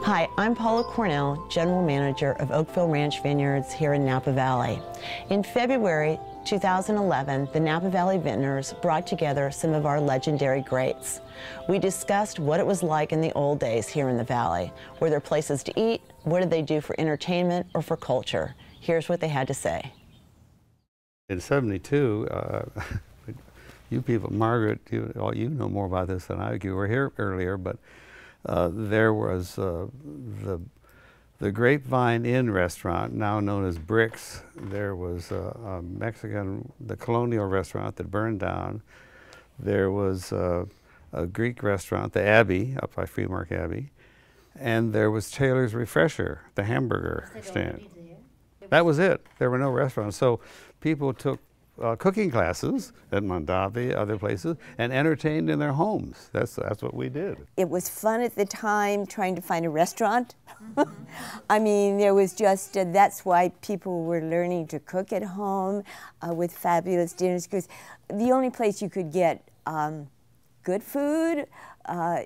Hi, I'm Paula Kornell, General Manager of Oakville Ranch Vineyards here in Napa Valley. In February 2011, the Napa Valley Vintners brought together some of our legendary greats. We discussed what it was like in the old days here in the valley. Were there places to eat? What did they do for entertainment or for culture? Here's what they had to say. In '72, you people, Margrit, you know more about this than I do. You were here earlier, but there was the Grapevine Inn restaurant, now known as Bricks. There was a Mexican, the Colonial restaurant that burned down. There was a Greek restaurant, the Abbey, up by Freemark Abbey. And there was Taylor's Refresher, the hamburger stand. That was it. There were no restaurants. So people took cooking classes at Mondavi, other places, and entertained in their homes. That's what we did. It was fun at the time trying to find a restaurant. I mean, there was just, that's why people were learning to cook at home with fabulous dinners, because the only place you could get good food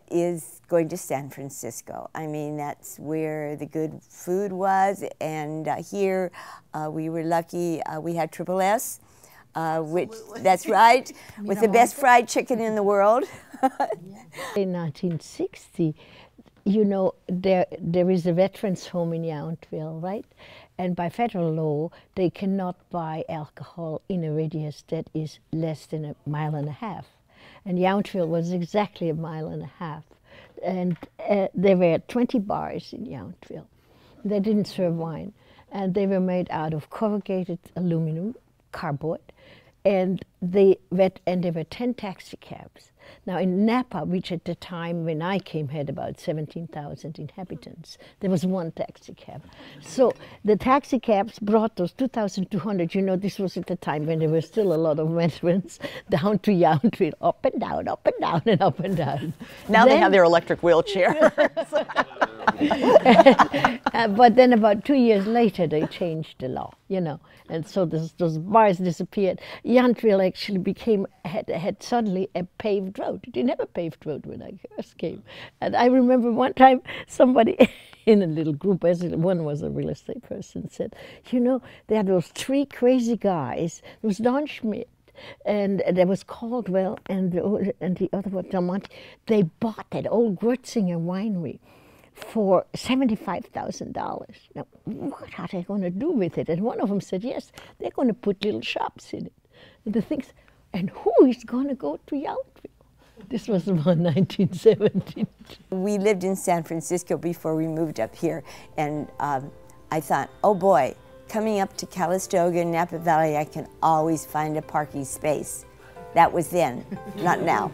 is going to San Francisco. I mean, that's where the good food was, and here we were lucky. We had Triple S, which, that's right, with the best fried chicken in the world. In 1960, you know, there is a veterans home in Yountville, right? And by federal law, they cannot buy alcohol in a radius that is less than 1.5 miles. And Yountville was exactly 1.5 miles. And there were 20 bars in Yountville. They didn't serve wine. And they were made out of corrugated aluminum, cardboard. And there were 10 taxi cabs. Now in Napa, which at the time when I came had about 17,000 inhabitants, there was one taxi cab. So the taxi cabs brought those 2,200, you know, this was at the time when there were still a lot of veterans, down to Yountville, up and down, and up and down. Now they have their electric wheelchair. But then about 2 years later, they changed the law, you know, and so those bars disappeared. Yountville actually had suddenly a paved road. It didn't have a paved road when I first came. And I remember one time somebody in a little group, one was a real estate person, said, you know, there are those 3 crazy guys. There was Don Schmidt, and there was Caldwell, and the other was Don Monte. They bought that old Grutzinger winery for $75,000. Now, what are they going to do with it? And one of them said, yes, they're going to put little shops in it. And the things, and who is going to go to Yountville? This was about 1970. We lived in San Francisco before we moved up here, and I thought, oh boy, coming up to Calistoga and Napa Valley, I can always find a parking space. That was then, not now.